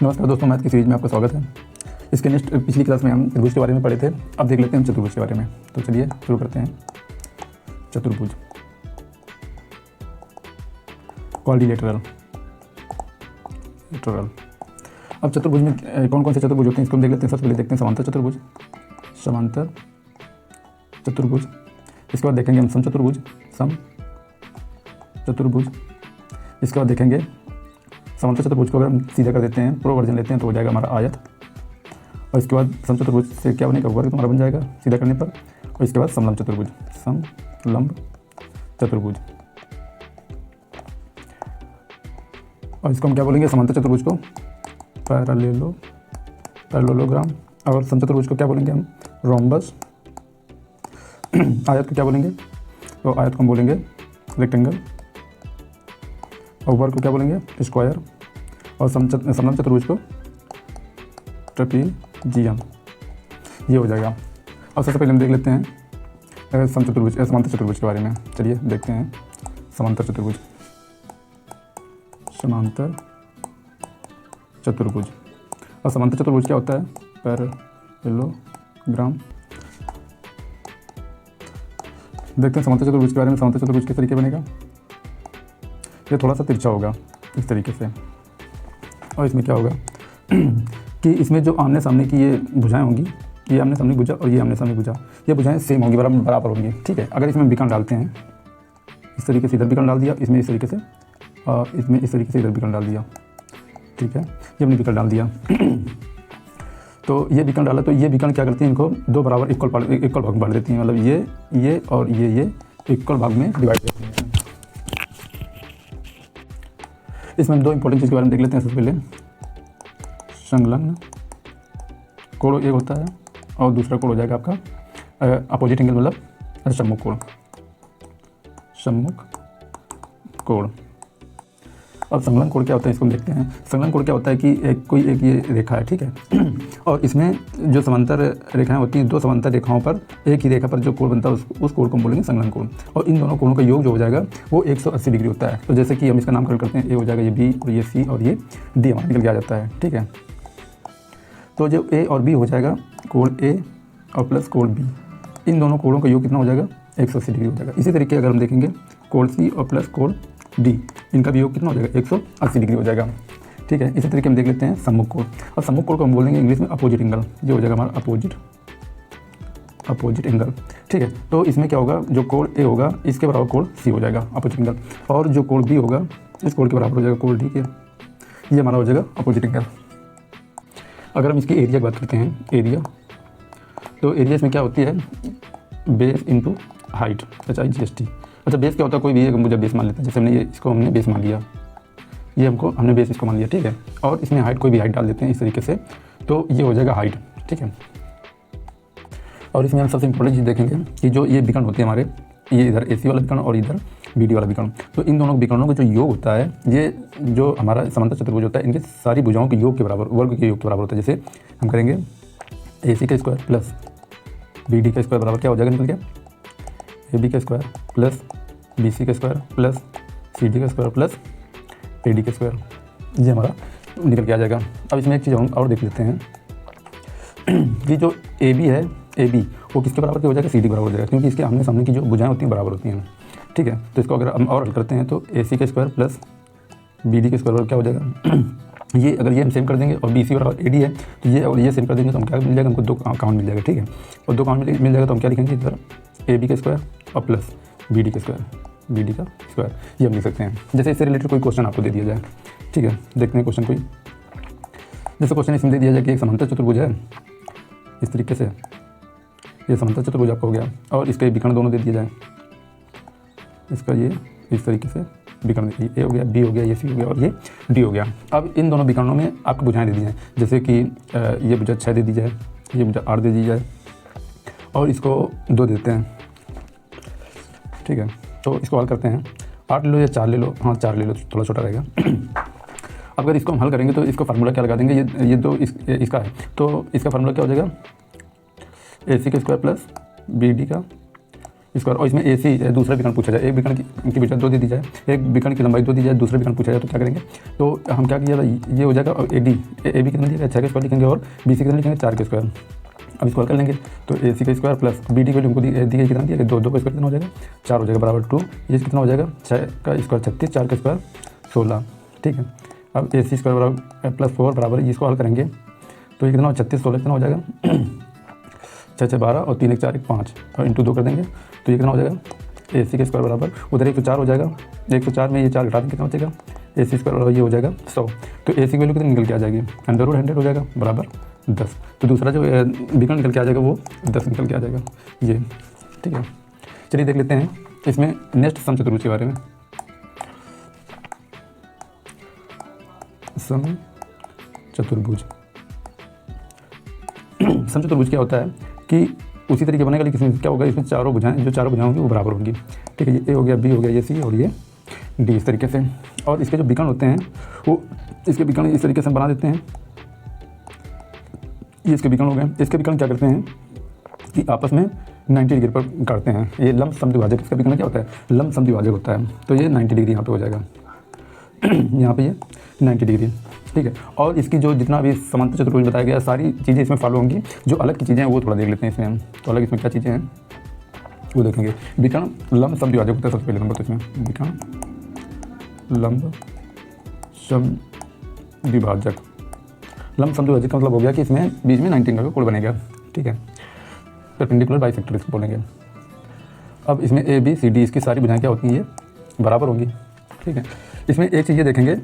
नमस्कार दोस्तों, मैथ की सीरीज में आपका स्वागत है। इसके नेक्स्ट पिछली क्लास में हम त्रिभुज के बारे में पढ़े थे। अब देख लेते हैं हम चतुर्भुज के बारे में। तो चलिए शुरू करते हैं। चतुर्भुज, क्वाड्रिलेटरल। अब चतुर्भुज में कौन कौन से चतुर्भुज होते हैं इसको हम देख लेते हैं। सबसे पहले देखते हैं समांतर चतुर्भुज, समांतर चतुर्भुज। इसके बाद देखेंगे हम समचतुर्भुज, सम चतुर्भुज। इसके बाद देखेंगे समांतर चतुर्भुज को अगर हम सीधा कर देते हैं, प्रो वर्जन लेते हैं तो हो जाएगा हमारा आयत। और इसके बाद समचतुर्भुज से क्या बनेगा, वर्ग हमारा बन जाएगा सीधा करने पर। और इसके बाद समलंब चतुर्भुज, समलंब चतुर्भुज। और इसको हम क्या बोलेंगे, समांतर चतुर्भुज को पैरेललोग्राम। और समचतुर्भुज को क्या बोलेंगे हम, रोम्बस। आयत को क्या बोलेंगे, तो आयत को हम बोलेंगे रेक्टेंगल। और वर्ग को क्या बोलेंगे, स्क्वायर। और समलंब चतुर्भुज को ट्रेपीजियम। ये हो जाएगा। और सबसे पहले हम देख लेते हैं समांतर चतुर्भुज के बारे में। चलिए देखते हैं समांतर चतुर्भुज। समांतर चतुर्भुज और समांतर चतुर्भुज क्या होता है, पैरेललोग्राम। देखते हैं समांतर चतुर्भुज के बारे में। समांतर चतुर्भुज किस तरीके बनेगा, ये थोड़ा सा तिरछा होगा इस तरीके से। और इसमें क्या होगा कि इसमें जो आमने सामने की ये भुजाएं होंगी, ये आमने सामने भुजा और ये आमने सामने भुजा, ये भुजाएं सेम होंगी, बराबर होंगी। ठीक है। अगर इसमें विकर्ण डालते हैं, इस तरीके से इधर विकर्ण डाल दिया, इसमें इस तरीके से, और इसमें इस तरीके से इधर विकर्ण डाल दिया। ठीक है, ये हमने विकर्ण डाल दिया। तो ये विकर्ण डाला तो ये विकर्ण क्या करती हैं, इनको दो बराबर इक्वल भाग में बांट देती हैं। मतलब ये और ये इक्वल भाग में डिवाइड करती हैं। इसमें हम दो इंपॉर्टेंट चीज़ के बारे में देख लेते हैं। सबसे पहले संलग्न कोण एक होता है और दूसरा कोण हो जाएगा आपका अपोजिट एंगल, मतलब सम्मुख कोण। अब संलग्न कोण क्या होता है इसको हम देखते हैं। संलग्न कोण क्या होता है कि कोई एक ये रेखा है, ठीक है। और इसमें जो समांतर रेखाएं होती हैं, दो समांतर रेखाओं पर एक ही रेखा पर जो कोण बनता है उस कोण को हम बोलेंगे संलग्न कोण। और इन दोनों कोणों का योग जो हो जाएगा वो 180 डिग्री होता है। तो जैसे कि हम इसका नामकरण करते हैं, ए हो जाएगा ये बी और ये सी और ये डी हमारा निकल के आ जाता है। ठीक है। तो जो ए और बी हो जाएगा कोण ए और प्लस कोण बी, इन दोनों कोणों का योग कितना हो जाएगा, 180 डिग्री हो जाएगा। इसी तरीके अगर हम देखेंगे कोण सी और प्लस कोण डी, इनका भी योग कितना हो जाएगा, 180 डिग्री हो जाएगा। ठीक है। इसी तरीके हम देख लेते हैं सम्मुख कोण। और सम्मुख कोण को हम बोलेंगे इंग्लिश में अपोजिट एंगल। ये हो जाएगा हमारा अपोजिट एंगल। ठीक है। तो इसमें क्या होगा, जो कोण ए होगा इसके बराबर कोण सी हो जाएगा अपोजिट एंगल, और जो कोण बी होगा इस कोण के बराबर हो जाएगा कोण डी के। ये हमारा हो जाएगा अपोजिट एंगल। अगर हम इसकी एरिया की बात करते हैं, एरिया, तो एरिया इसमें क्या होती है, बेस इंटू हाइट, HIGST। अच्छा, बेस क्या होता है, कोई भी एक मुझे बेस मान लेते हैं। जैसे हमने बेस मान लिया, ये हमने बेस इसको मान लिया। ठीक है। और इसमें हाइट, कोई भी हाइट डाल देते हैं इस तरीके से, तो ये हो जाएगा हाइट। ठीक है। और इसमें हम सबसे इंपॉर्टेंट चीज़ देखेंगे कि जो ये विकर्ण होते हैं हमारे, ये इधर AC वाला विकर्ण और इधर BD वाला विकर्ण, तो इन दोनों विकर्णों का जो योग होता है, ये जो हमारा समांतर चतुर्भुज होता है, इनके सारी भुजाओं के योग के बराबर, वर्ग के योग के बराबर होता है। जैसे हम करेंगे AC का स्क्वायर प्लस BD का स्क्वायर बराबर क्या हो जाएगा, निकल गया AB का स्क्वायर प्लस BC का स्क्वायर प्लस CD का स्क्वायर प्लस AD का स्क्वायर। ये हमारा निकल के आ जाएगा। अब इसमें एक चीज़ हम और देख लेते हैं कि जो AB है, AB वो किसके बराबर हो जाएगा, CD बराबर हो जाएगा, क्योंकि इसके आमने सामने की जो भुजाएं होती हैं बराबर होती हैं। ठीक है। तो इसको अगर हम और हल करते हैं तो AC का स्क्वायर प्लस BD के स्क्वायर बराबर क्या हो जाएगा, ये अगर ये हम सेम कर देंगे और BC बराबर AD है तो ये और ये सेम कर देंगे तो हम क्या मिल जाएगा, हमको दो काउंट मिल जाएगा। ठीक है। और दो काउंट मिल जाएगा तो हम क्या लिखेंगे, इधर AB का स्क्वायर और प्लस BD का स्क्वायर, ये हम लिख सकते हैं। जैसे इससे रिलेटेड कोई क्वेश्चन आपको दे दिया जाए। ठीक है। देखते हैं क्वेश्चन कोई। जैसे क्वेश्चन इसमें दे दिया जाए कि एक समांतर चतुर्भुज है इस तरीके से, ये समांतर चतुर्भुज आपका हो गया, और इसके विकर्ण दोनों दे दिए जाए, इसका ये इस तरीके से विकर्ण देखिए, A हो गया, B हो गया, ये C हो गया और ये D हो गया। अब इन दोनों विकर्णों में आपको भुजाएं दे दी जाए। जैसे कि ये भुजा 6 दे दी जाए, ये भुजा 8 दे दी जाए, और इसको 2 देते हैं। ठीक है। तो इसको हल करते हैं, 8 ले लो या 4 ले लो, हाँ 4 ले लो, थोड़ा छोटा रहेगा। अब अगर इसको हम हल करेंगे तो इसको फार्मूला क्या लगा देंगे, ये दो इसका है, तो इसका फार्मूला क्या हो जाएगा, AC का स्क्वायर प्लस BD का स्क्वायर, और इसमें ए सी दूसरा विकर्ण पूछा जाए, एक विकर्ण की विड्थ 2 दे दी जाए, एक विकर्ण की लंबाई 2 दी जाए, दूसरा विकर्ण पूछा जाए तो क्या करेंगे, तो हम क्या किया था, ये हो जाएगा, और ए बी कितना दिया गया 6 का स्क्वायर लिखेंगे, और बी सी कितना लिखेंगे 4 का स्क्वायर। अब स्क्वायर कर लेंगे तो ए सी का स्क्वायर प्लस बी डी को हमको दी गई कितना दिया, 2 का स्क्वायर कितना हो जाएगा 4 हो जाएगा बराबर 2, ये कितना हो जाएगा 6 का स्क्वायर 36, 4 का स्क्वायर 16, ठीक है। अब ए सी स्क्वायर बराबर प्लस 4 बराबर इसको हल करेंगे तो ये कितना 36 16 कितना हो जाएगा 6 6 12 और 3 1 4 1 5 और इंटू 2 कर देंगे तो ये कितना हो जाएगा ए सी के स्क्वायर बराबर उधर 104 हो जाएगा, 104 में ये 4 घटा देंगे कितना हो जाएगा ए सी स्क्वायर बराबर ये हो जाएगा 100, तो ए सी की वैल्यू कितनी निकल के आ जाएगी अंडर 100 हो जाएगा बराबर 10, तो दूसरा जो विकर्ण निकल के आ जाएगा वो 10 निकल के आ जाएगा ये, ठीक है। चलिए देख लेते हैं इसमें नेक्स्ट समचतुर्भुज के बारे में। समचतुर्भुज समचतुर्भुज क्या होता है कि उसी तरीके बनेगा, लेकिन इसमें क्या होगा, इसमें चारों भुजाएं होंगी वो बराबर होंगी, ठीक है। ये ए हो गया, बी हो गया, ये सी और ये डी, इस तरीके से। और इसके जो विकर्ण होते हैं वो इसके विकर्ण इस तरीके से हम बना देते हैं, ये इसके विकर्ण हो गए। इसके विकर्ण क्या करते हैं कि आपस में 90 डिग्री पर काटते हैं, ये लंब समद्विभाजक, इसका विकर्ण क्या होता है लंब समद्विभाजक होता है, तो ये 90 डिग्री यहाँ पे हो जाएगा यहाँ पे ये 90 डिग्री, ठीक है। और इसकी जो जितना भी समांतर चतुर्भुज बताया गया सारी चीज़ें इसमें फॉलो होंगी, जो अलग की चीज़ें हैं वो थोड़ा देख लेते हैं इसमें हम, तो अलग इसमें क्या चीज़ें हैं वो देखेंगे। विकर्ण लंब समद्विभाजक होता है सबसे पहले नंबर, तो इसमें विकर्ण लंब समद्विभाजक, लंब समद्विभाजक का मतलब हो गया कि इसमें बीच में 90 का कोण बनेगा, ठीक है, परपेंडिकुलर बाइसेक्टर इसको बोलेंगे। अब इसमें ए बी सी डी इसकी सारी भुजाएं क्या होती हैं, ये बराबर होंगी, ठीक है। इसमें एक चीज़ ये देखेंगे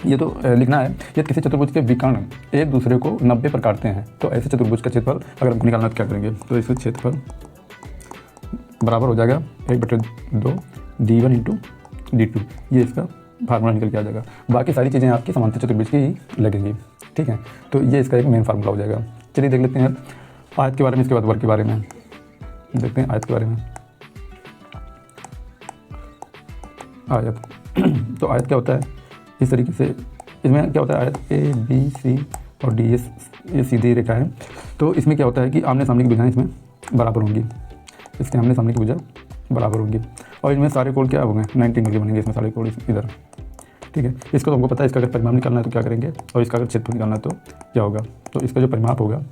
ये तो लिखना है, यदि किसी चतुर्भुज के विकर्ण एक दूसरे को 90 पर काटते हैं तो ऐसे चतुर्भुज का क्षेत्रफल अगर हमको निकालना तो क्या करेंगे, तो इसका क्षेत्रफल बराबर हो जाएगा 1/2 D1 इंटू D2, ये इसका फार्मूला निकल के आ जाएगा। बाकी सारी चीज़ें आपकी समांतर चतुर्भुज की ही लगेंगी, ठीक है, तो ये इसका एक मेन फार्मूला हो जाएगा। चलिए देख लेते हैं आयत के बारे में, इसके बाद वर्ग के बारे में देखते हैं। आयत के बारे में, आयत तो आयत क्या होता है इस तरीके से, इसमें क्या होता है आयत ए बी सी और डी, ये सीधी रेखा है, तो इसमें क्या होता है कि आमने सामने की भुजाएं इसमें बराबर होंगी, इसके आमने सामने की भुजा बराबर होंगी, और इनमें सारे कोण क्या होंगे 90 डिग्री बनेंगे, इसमें सारे कोण इधर, ठीक है। इसका तो हमको पता है, इसका अगर परिमाप निकालना है तो क्या करेंगे, और इसका अगर क्षेत्रफल निकालना है तो क्या होगा, तो इसका जो परिमाप होगा,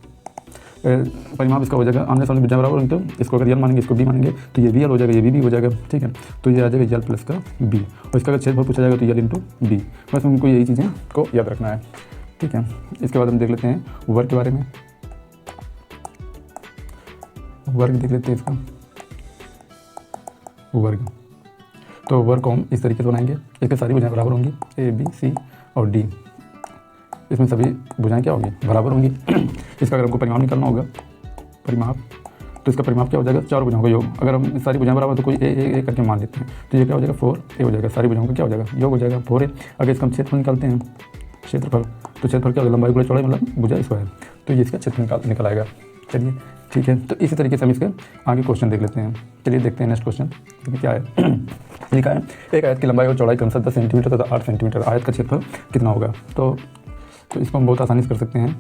परिमाप इसका हो जाएगा आमने सामने भुजा बराबर होंगे, तो इसको अगर यल मानेंगे इसको बी मानेंगे तो ये भी यल हो जाएगा, ये भी हो जाएगा, ठीक है, तो ये आ जाएगा यल प्लस का बी, और इसका अगर क्षेत्रफल पूछा जाएगा तो यल इंटू बी, बस उनको यही चीज़ें को याद रखना है, ठीक है। इसके बाद हम देख लेते हैं वर्ग के बारे में, वर्ग देख लेते हैं इसका वर्ग, तो वर्ग को हम इस तरीके से बनाएंगे, इसके सारी भुजाएं बराबर होंगी ए बी सी और डी, इसमें सभी भुजाएं क्या होंगी बराबर होंगी। इसका अगर हमको परिमाप निकालना होगा, परिमाप, तो इसका परिमाप क्या हो जाएगा, चारों भुजाओं का योग, अगर हम सारी भुजाएं बराबर तो कोई ए करके मान लेते हैं, तो ये क्या हो जाएगा 4a हो जाएगा, सारी भुजाओं का क्या हो जाएगा योग हो जाएगा 4a। अगर इसका हम क्षेत्रफल निकालते हैं, क्षेत्रफल, तो क्षेत्रफल क्या होगा लंबाई गुणा चौड़ाई मतलब भुजा स्क्वायर, तो ये इसका क्षेत्रफल निकल आएगा। चलिए ठीक है, तो इसी तरीके से हम इसके आगे क्वेश्चन देख लेते हैं। चलिए देखते हैं नेक्स्ट क्वेश्चन क्या है। लिखा है एक आयत की लंबाई और चौड़ाई क्रमशः 10 सेंटीमीटर तथा 8 सेंटीमीटर, आयत का क्षेत्रफल कितना होगा, तो इसको हम बहुत आसानी से कर सकते हैं।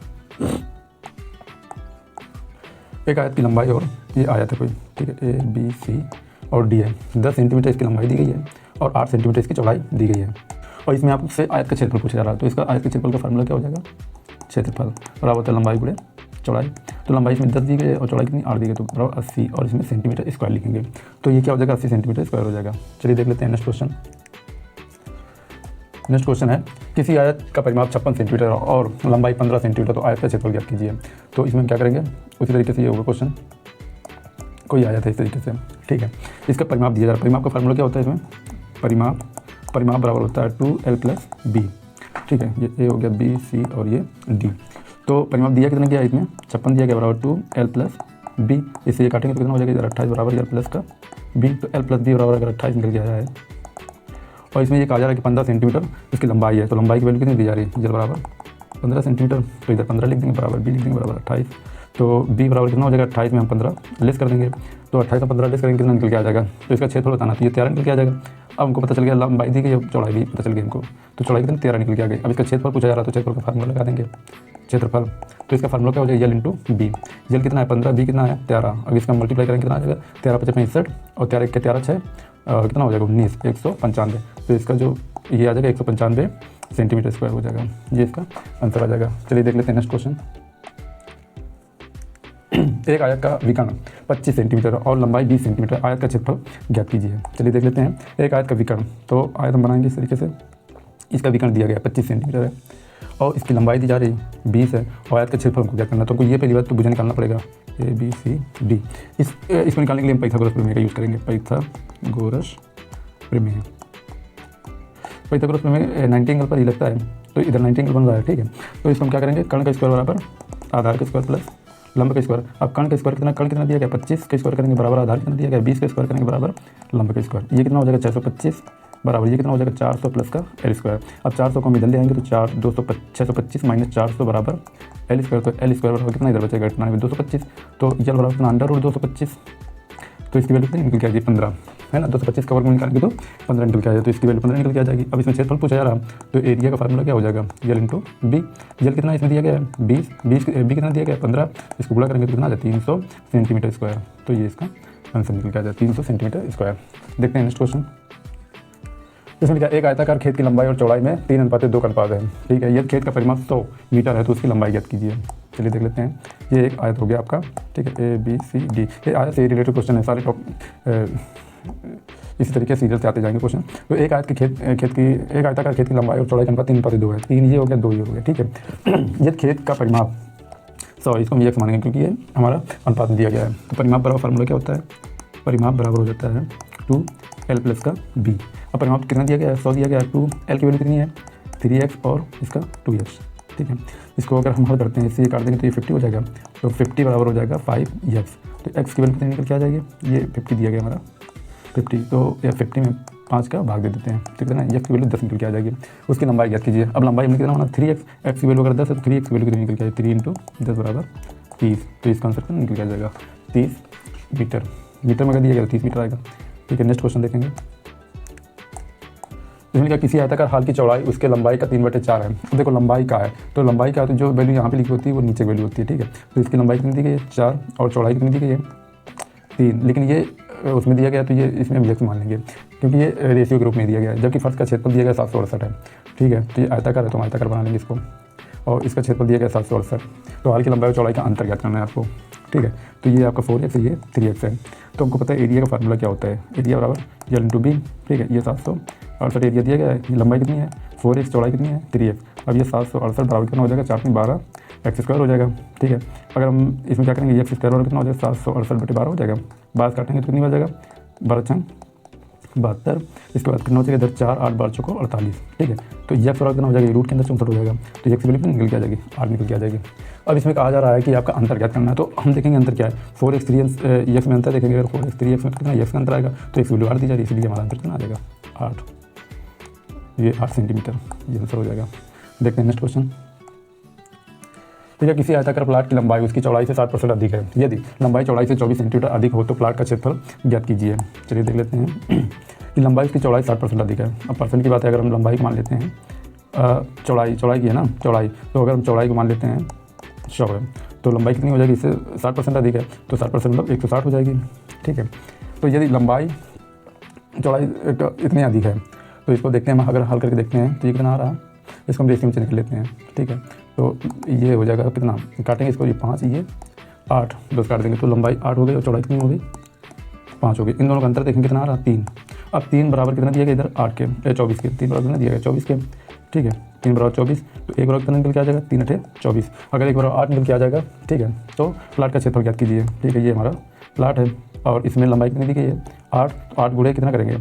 एक आयत की लंबाई और ये आयत है कोई, ठीक है, ए बी सी और डी है, 10 सेंटीमीटर इसकी लंबाई दी गई है और 8 सेंटीमीटर इसकी चौड़ाई दी गई है, और इसमें आपसे आयत का क्षेत्रफल पूछा जा रहा है, तो इसका आयत के क्षेत्रफल का फार्मूला क्या हो जाएगा, क्षेत्रफल बराबर होता है लंबाई गुणे चौड़ाई, तो लंबाई इसमें 10 दी गई है और चौड़ाई कितनी 8 दी गई, तो बराबर 80, और इसमें सेंटीमीटर स्क्वायर लिखेंगे, तो ये क्या हो जाएगा 80 सेंटीमीटर स्क्वायर हो जाएगा। चलिए देख लेते हैं नेक्स्ट क्वेश्चन। नेक्स्ट क्वेश्चन है किसी आयत का परिमाप 56 सेंटीमीटर और लंबाई 15 सेंटीमीटर, तो आयत का क्षेत्रफल ज्ञात कीजिए। तो इसमें क्या करेंगे उसी तरीके से ये होगा क्वेश्चन, कोई आयत है इस तरीके से, ठीक है, इसका परिमाप दिया जा रहा है। परिमाप का फार्मूला क्या होता है इसमें, परिमाप बराबर होता है 2l + b, ठीक है, ये ए हो गया बी सी और ये डी, तो परिमाप दिया कितना गया इसमें 56 दिया गया बराबर 2l + b, इससे ये काटेंगे तो कितना हो जाएगा इधर 28 बराबर l प्लस का b, तो l + b बराबर अगर 28 निकल गया है, और इसमें ये कहा जा रहा है कि 15 सेंटीमीटर इसकी लंबाई है, तो लंबाई की वैल्यू कितनी दी जा रही है, जल बराबर 15 सेंटीमीटर, तो इधर 15 लिख देंगे बराबर b लिख देंगे बराबर 28, तो बी बराबर कितना हो जाएगा 28 में हम 15 लेस कर देंगे, तो 28 में 15 लेस करेंगे कितना निकल के आ जाएगा, तो इसका क्षेत्रफल बताना, तो ये 13 निकल के आ जाएगा। अब हमको पता चल गया लंबाई दी गई, चौड़ाई भी पता चल गई हमको, तो चौड़ाई कितनी 13 निकल के आ गई। अब इसका क्षेत्रफल पूछा जा रहा है तो क्षेत्रफल का फार्मूला लगा देंगे, क्षेत्रफल, तो इसका फार्मूला क्या हो जाएगा, यल इंटू बी। यल कितना है 15, बी कितना है 13, अब इसका मल्टीप्लाई करेंगे कितना आ जाएगा 13 × 5 = 65 और 13 × 13 6 कितना हो जाएगा 19, 195। तो इसका जो ये आ जाएगा 195 सेंटीमीटर स्क्वायर हो जाएगा, ये इसका आंसर आ जाएगा। चलिए देख लेते हैं नेक्स्ट क्वेश्चन। एक आयत का विकर्ण 25 सेंटीमीटर और लंबाई 20 सेंटीमीटर, आयत का क्षेत्रफल ज्ञात कीजिए। चलिए देख लेते हैं एक आयत का विकर्ण, तो आयत हम बनाएंगे इस तरीके से, इसका विकर्ण दिया गया 25 सेंटीमीटर है और इसकी लंबाई दी जा रही 20 है और आयत का क्षेत्रफल हमको ज्ञात करना है। तो हमको ये पहली बात तो भुजा निकालना पड़ेगा ABCD। इसको निकालने के लिए हम पाइथागोरस प्रमेय का यूज़ करेंगे, पाइथागोरस प्रमेय। पाइथागोरस प्रमेय 90 एंगल पर ही लगता है, तो इधर 90 एंगल बन रहा है, ठीक है। तो इसको हम क्या करेंगे, कर्ण का स्क्वायर बराबर आधार का स्क्वायर प्लस लंब का स्क्वायर। अब कर्ण का स्क्वायर कितना दिया गया 25 का स्क्वायर करेंगे बराबर आधार कितना दिया गया 20 का स्क्वायर करेंगे बराबर लंब का स्क्वायर। ये कितना हो जाएगा 425 बराबर ये कितना हो जाएगा 400 प्लस का L स्क्वायर। अब 400 को हम इधर ले आएंगे तो 625 माइनस 400 बराबर L स्क्वायर, तो L स्क्वायर बराबर कितना इधर बचेगा 225, तो यल बराबर कितना √225, तो इसकी वैल्यू कितनी निकल के आ जाएगी 15, है ना। 225 का वर्ग में निकालेंगे तो 15 निकल के आ जाए, तो इसकी वैल्यू 15 निकल के आ जाएगी। अब इसमें क्षेत्रफल पूछा जा रहा है, तो एरिया का फार्मूला क्या हो जाएगा यल इंटू बी। यल कितना इसमें दिया गया है 20, बी कितना दिया गया है 15, इसको गुणा करेंगे तो कितना आ जाए 300 सेंटीमीटर स्क्वायर, तो ये इसका आंसर निकल के आ जाए 300 सेंटीमीटर स्क्वायर। देखते हैं नेक्स्ट क्वेश्चन। इसमें क्या एक आयताकार खेत की लंबाई और चौड़ाई में 3:2 का अनुपात है, ठीक है। यदि खेत का परिमाप 100 मीटर है तो उसकी लंबाई ज्ञात कीजिए। चलिए देख लेते हैं, ये एक आयत हो गया आपका, ठीक है, ABCD। ये आयत से रिलेटेड क्वेश्चन है सारे इसी तरीके से सीरियल से आते जाएंगे क्वेश्चन। तो एक आयत की एक आयताकार खेत की लंबाई और चौड़ाई का अनुपात 3:2 है, 3 ये हो गया 2 ये हो गया, ठीक है। यदि खेत का परिमाप 100, इसको हम x मानेंगे क्योंकि ये हमारा अनुपात दिया गया है। तो परिमाप बराबर फार्मूला क्या होता है, परिमाप बराबर हो जाता है 2L प्लस का B। अब परिमाप कितना दिया गया है 100 दिया गया है, 2L की वैल्यू कितनी है 3x और इसका 2x, ठीक है। इसको अगर हम हल करते हैं इससे काट देंगे तो ये 50 हो जाएगा, तो 50 बराबर हो जाएगा 5x। तो x की वैल्यू कितनी निकल के आ जाएगी, ये 50 दिया गया हमारा 50, तो ये 50 में 5 का भाग दे देते हैं, ठीक है ना। x की वैल्यू 10 निकल के आ जाएगी। उसकी लंबाई ज्ञात कीजिए। अब लंबाई हमने कितना माना 3x, x की वैल्यू अगर 10 है तो 3x की वैल्यू कितनी निकल के आएगी 3 × 10 बराबर 30, तो इसका आंसर कितना निकल के आ जाएगा 30 मीटर। मीटर में अगर दिया गया 30 मीटर आएगा, ठीक है। नेक्स्ट क्वेश्चन देखेंगे। इसमें क्या किसी आयताकार हाल की चौड़ाई उसके लंबाई का 3/4 है। अब देखो लंबाई का है, तो लंबाई का तो जो वैल्यू यहाँ पे लिखी होती है वो नीचे वैल्यू होती है, ठीक है। तो इसकी लंबाई कितनी दी गई है 4 और चौड़ाई कितनी दी गई है 3, लेकिन ये उसमें दिया गया तो ये इसमें हम x मान लेंगे क्योंकि ये रेशियो के रूप में दिया गया है। जबकि फर्श का क्षेत्रफल दिया गया 768 है, ठीक है। तो ये आयताकार है तो हम आयताकार बना लेंगे इसको, और इसका क्षेत्रफल दिया गया 768। तो हाल की लंबाई और चौड़ाई का अंतर ज्ञात करना है आपको, ठीक है। तो ये आपका 4x है, ये 3x है। तो हमको पता है एरिया का फार्मूला क्या होता है, एरिया बराबर यल इंटू बी, ठीक है। ये 768 एरिया दिया गया है, ये लंबाई कितनी है 4x, चौड़ाई कितनी है 3x। अब ये 768 बराबर कितना हो जाएगा 4 × 12 x स्क्वायर हो जाएगा, ठीक है। अगर हम इसमें क्या करेंगे x स्क्वायर बराबर कितना हो जाएगा 768/12 हो जाएगा, 12 काटेंगे तो कितनी हो जाएगा 12 × 72। इसके बाद कितना हो जाएगा इधर 4 8 12 चौको 48, ठीक है। तो x बराबर कितना हो जाएगा रूट के अंदर 64 हो जाएगा, तो x की वैल्यू निकल के आ जाएगी 8 निकल के आ जाएगी। अब इसमें कहा जा रहा है कि आपका अंतर ज्ञात करना है, तो हम देखेंगे अंतर क्या है 4x 3x में अंतर देखेंगे। अगर 4x 3x में कितना x का अंतर आएगा तो x वैल्यू 8 दी जा रही है, इसलिए हमारा अंतर कितना आ जाएगा 8, ये 8 सेंटीमीटर ये आंसर हो जाएगा। देखते हैं नेक्स्ट क्वेश्चन। ठीक है, किसी आयताकार प्लाट की लंबाई उसकी चौड़ाई से 60% अधिक है। यदि लंबाई चौड़ाई से 24 सेंटीमीटर अधिक हो तो प्लाट का क्षेत्रफल ज्ञात कीजिए। चलिए देख लेते हैं कि लंबाई उसकी चौड़ाई 60% अधिक है। अब परसेंट की बात है, अगर हम लंबाई को मान लेते हैं चौड़ाई की है ना चौड़ाई, तो अगर हम चौड़ाई को मान लेते हैं 100 है तो लंबाई कितनी हो जाएगी, इससे 60% अधिक है तो 60% मतलब 160 हो जाएगी, ठीक है। तो यदि लंबाई चौड़ाई इतनी अधिक है तो इसको देखते हैं हम, अगर हल करके देखते हैं तो ये कितना आ रहा है, इसको हम रेशियो में चेंज कर लेते हैं, ठीक है। तो ये हो जाएगा कितना, काटेंगे इसको, ये 5 ये 8 10 काट देंगे तो लंबाई 8 हो गई और चौड़ाई कितनी हो गई 5 हो गई। इन दोनों का अंतर देखेंगे कितना आ रहा है 3। अब 3 बराबर कितना दिया गया इधर 8 के 24 के, 3 बराबर कितना दिया गया 24 के, ठीक है। 3 बराबर 24 तो 1 बराबर कितना निकल के आ जाएगा 3 8 24। अगर 1 बराबर 8 निकल के आ जाएगा, ठीक है, तो प्लाट का क्षेत्रफल ज्ञात कीजिए। ठीक है, ये हमारा प्लाट है और इसमें लंबाई कितनी दी गई है 8, तो 8 गुणे कितना करेंगे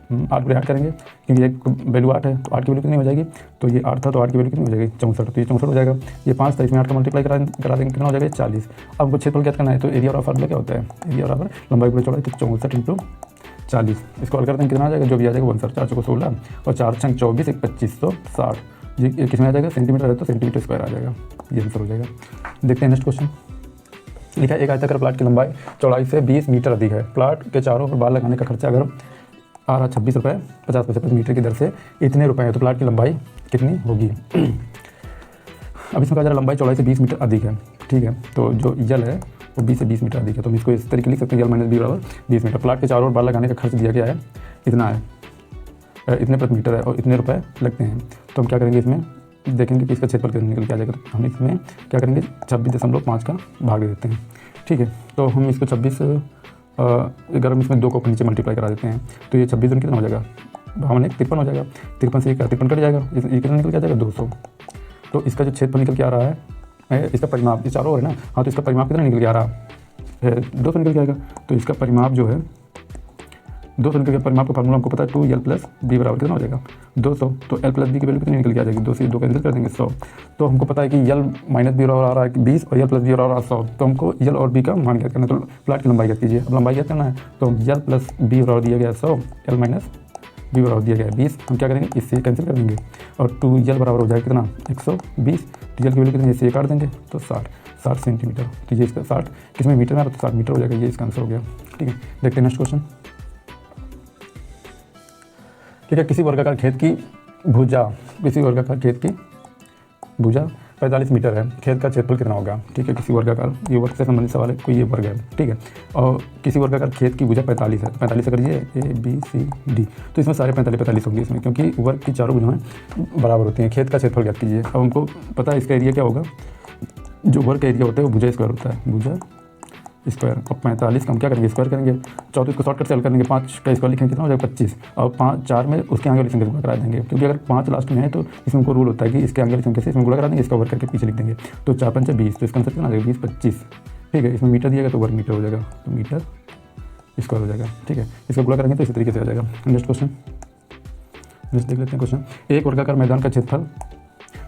8 गुणे 8 करेंगे क्योंकि एक वैल्यू 8 है तो 8 की वैल्यू कितनी हो जाएगी, तो ये 8 था तो 8 की वैल्यू कितनी हो जाएगी 64, तो ये 64 हो जाएगा। ये 5 था, इसमें 8 का मल्टीप्लाई करा देंगे कितना हो जाएगा 40। अब हमको क्षेत्रफल ज्ञात करना है तो एरिया बराबर फार्मूला क्या होता है, एरिया बराबर लंबाई गुणे चौड़ाई तो 64 × 40। इसको हल करते हैं कितना आ जाएगा, जो भी आ जाएगा 1 4 4 16 और 4 छंग 24 1 2560। ये किस में आ जाएगा, सेंटीमीटर है तो सेंटीमीटर स्क्वायर आ जाएगा, ये आंसर हो जाएगा। देखते हैं नेक्स्ट क्वेश्चन। लिखा है एक आयताकार प्लाट की लंबाई चौड़ाई से 20 मीटर अधिक है। प्लाट के चारों ओर बार लगाने का खर्चा अगर आ रहा 26 रुपये 50 पैसे प्रति मीटर की दर से इतने रुपए है, तो प्लाट की लंबाई कितनी होगी। अब इसमें कहा जा रहा लंबाई चौड़ाई से 20 मीटर अधिक है, ठीक है। तो जो यल है वो 20 से 20 मीटर अधिक है, तो हम इसको इस तरीके लिख सकते हैं यल माइनस बी बराबर 20 मीटर। प्लाट के चारों ओर बार लगाने का खर्च दिया गया है, इतना है, इतने प्रति मीटर है और इतने रुपए लगते हैं। तो हम क्या करेंगे, इसमें देखेंगे कि इसका क्षेत्रफल कितना निकल के आ जाएगा। तो हम इसमें क्या करेंगे 26.5 का भाग दे देते हैं, ठीक है। तो हम इसको 26 अगर हम इसमें 2 को नीचे मल्टीप्लाई करा देते हैं तो ये 26 कितना हो जाएगा, हमने 53 हो जाएगा। 53 से 53 कट जाएगा, ये कितना निकल के आ जाएगा 200। तो इसका जो क्षेत्रफल निकल के आ रहा है, इसका परिमाप, ये चारों ओर है ना, हाँ, तो इसका परिमाप कितना निकल के आ रहा है 200 निकल के आएगा। तो इसका परिमाप जो है 200 निकल के, परिमाप का फार्मूला हमको पता है 2l प्लस बी बराबर कितना हो जाएगा 200। तो l प्लस बी की वैल्यू कितनी निकल के आ जाएगी, 2 से 2 कैंसिल कर देंगे 100। तो हमको पता है कि l माइनस बी बराबर आ रहा है 20 और l प्लस बी बराबर आ रहा है 100। तो हमको l और b का मान ज्ञात करना है, तो प्लाट की लंबाई ज्ञात कीजिए। अब लंबाई ज्ञात करना है तो l प्लस बी बराबर दिया गया है 100, l माइनस बी बराबर दिया गया है 20। हम क्या करेंगे, इससे कैंसिल कर देंगे और 2l बराबर हो जाएगा कितना 120। तो l की वैल्यू कितनी, इससे काट देंगे तो 60 सेंटीमीटर। तो ये इसका 60 किसमें मीटर में आ रहा है, तो 60 मीटर हो जाएगा। ये इसका आंसर हो गया, ठीक है। देखते हैं नेक्स्ट क्वेश्चन, ठीक है। किसी वर्गाकार खेत की भुजा 45 मीटर है, खेत का क्षेत्रफल कितना होगा, ठीक है। किसी वर्गाकार, ये वर्ग से संबंधित सवाल है, कोई ये वर्ग है, ठीक है। और किसी वर्गाकार खेत की भुजा 45 है, 45 अगर ये ABCD, तो इसमें सारे 45 होंगे इसमें, क्योंकि वर्ग की चारों भुजाएं बराबर होती हैं। खेत का क्षेत्रफल ज्ञात कीजिए। अब हमको पता है इसका एरिया क्या होगा, जो वर्ग का एरिया होता है वो भुजा स्क्वायर होता है, भुजा स्क्वायर। अब 45 का हम क्या करेंगे, स्क्वायर करेंगे। 34 को शॉर्टकट से हल करेंगे, 5 का स्क्वायर लिखेंगे कितना हो जाएगा 25। और 4 में उसके आगे वाली संख्या गुणा करा देंगे, क्योंकि अगर 5 लास्ट में है तो इसमें हमको रूल होता है कि इसके आगे वाली संख्या से इसमें गुणा करा देंगे, इसका वर्ग करके पीछे लिख देंगे। तो 4 5 20, तो इसका आंसर कितना आ जाएगा 20 25, ठीक है। इसमें मीटर दिया गया तो वर्ग मीटर हो जाएगा, तो मीटर स्क्वायर हो जाएगा, ठीक है। इसका गुणा करेंगे तो इसी तरीके से हो जाएगा। नेक्स्ट क्वेश्चन, नेक्स्ट देख लेते हैं क्वेश्चन। एक वर्गाकार मैदान का क्षेत्रफल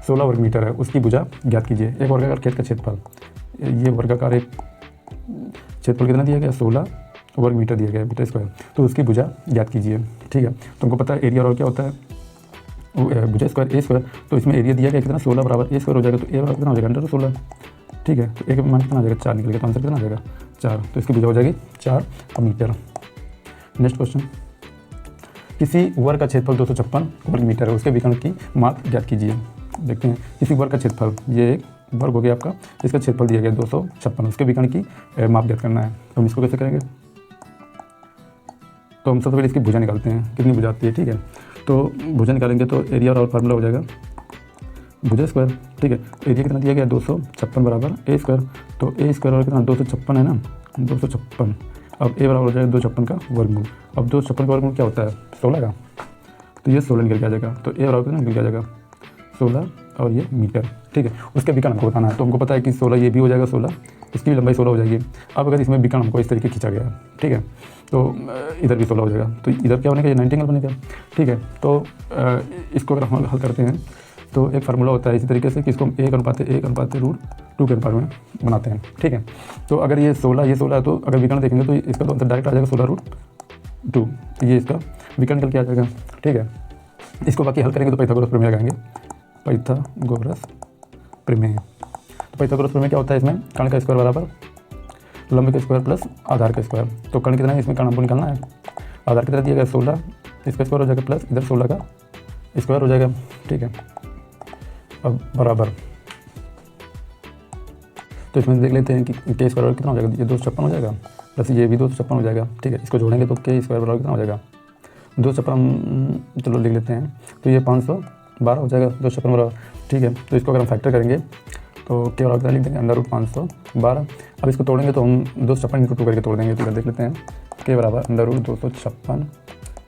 16 वर्ग मीटर है, उसकी भुजा ज्ञात कीजिए। एक वर्गाकार खेत का क्षेत्रफल, ये वर्गाकार एक क्षेत्रफल कितना दिया गया 16 वर्ग मीटर दिया गया, मीटर स्क्वायर। तो उसकी भुजा ज्ञात कीजिए, ठीक है। तो हमको पता है एरिया और क्या होता है, वो भुजा स्क्वायर ए स्क्वायर। तो इसमें एरिया दिया गया कितना 16 बराबर ए स्क्वायर हो जाएगा, तो ए बराबर कितना हो जाएगा अंडर 16, ठीक है। तो एक मान कितना आ जाएगा 4 निकल गया, तो आंसर कितना आ जाएगा 4। तो इसकी भुजा हो जाएगी 4 मीटर। नेक्स्ट क्वेश्चन, किसी वर्ग का क्षेत्रफल 256 वर्ग मीटर है, उसके विकर्ण की माप ज्ञात कीजिए। देखते हैं, किसी वर्ग का क्षेत्रफल, ये एक वर्ग हो गया आपका, इसका क्षेत्रफल दिया गया 256, उसके विकर्ण की माप ज्ञात करना है। तो हम इसको कैसे करेंगे, तो हम सबसे पहले इसकी भुजा निकालते हैं, कितनी भुजा आती है, ठीक है। तो भुजा निकालेंगे तो एरिया और फार्मूला हो जाएगा भुजा स्क्वायर, ठीक है। एरिया कितना दिया गया 256 बराबर ए स्क्वायर। तो ए स्क्वायर और कितना 256 है ना, 256। अब ए बराबर हो जाएगा 256 का वर्गमूल। अब 256 का वर्गमूल क्या होता है 16 का, तो ये 16 निकल के आ जाएगा। तो ए बराबर कितना निकल के आ जाएगा 16 और ये मीटर, ठीक है। उसके विकर्ण हमको बताना है, तो हमको पता है कि 16 ये भी हो जाएगा 16, इसकी भी लंबाई 16 हो जाएगी। अब अगर इसमें विकर्ण हमको इस तरीके खींचा गया है, ठीक है, तो इधर भी 16 हो जाएगा, तो इधर क्या बनेगा, ये 90 एंगल बनेगा, ठीक है। तो इसको अगर हम हल करते हैं तो एक फार्मूला होता है इसी तरीके से कि इसको हम 1:1/√2 के अनुपात में बनाते हैं, ठीक है। तो अगर ये 16 है, तो अगर विकर्ण देखेंगे तो इसका तो आंसर डायरेक्ट आ जाएगा 16√2, ये इसका विकर्ण निकल के आ जाएगा, ठीक है। इसको बाकी हल करेंगे तो पाइथागोरस प्रमेय लगाएंगे, पाइथागोरस प्रमेय। तो पाइथागोरस प्रमेय क्या होता है, इसमें कर्ण का स्क्वायर बराबर लंब का स्क्वायर प्लस आधार का स्क्वायर। तो कर्ण कितना है, इसमें कर्ण हमको निकालना है। आधार कितना दिया गया 16, इसका स्क्वायर हो जाएगा प्लस इधर 16 का स्क्वायर हो जाएगा, ठीक है। अब बराबर, तो इसमें देख लेते हैं कि के स्क्वायर कितना हो जाएगा, ये 256 हो जाएगा प्लस ये भी 256 हो जाएगा, ठीक है। इसको जोड़ेंगे तो के स्क्वायर बराबर कितना हो जाएगा 256, चलो लिख लेते हैं, तो ये 512 हो जाएगा 256 बराबर, ठीक है। तो इसको अगर हम फैक्टर करेंगे तो के बराबर कितना लिख देंगे √512। अब इसको तोड़ेंगे तो हम 256 × 2 करके तोड़ देंगे, तो देख लेते हैं के बराबर √256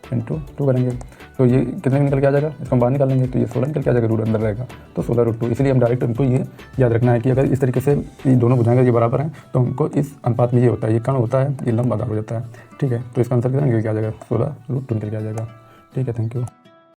× 2 करेंगे तो ये कितने निकल के आ जाएगा, इसको हम बाहर निकाल लेंगे तो ये 16 निकल के आ जाएगा, रूट अंदर रहेगा तो 16√2। इसलिए हम डायरेक्ट हमको ये याद रखना है कि अगर इस तरीके से ये दोनों भुजाएं ये बराबर हैं तो हमको इस अनुपात में ये होता है, ये कर्ण होता है, ये लंब आधार हो जाता है, ठीक है। तो इसका आंसर कितना निकल के आ जाएगा 16√2 निकल के आ जाएगा, ठीक है। Thank you.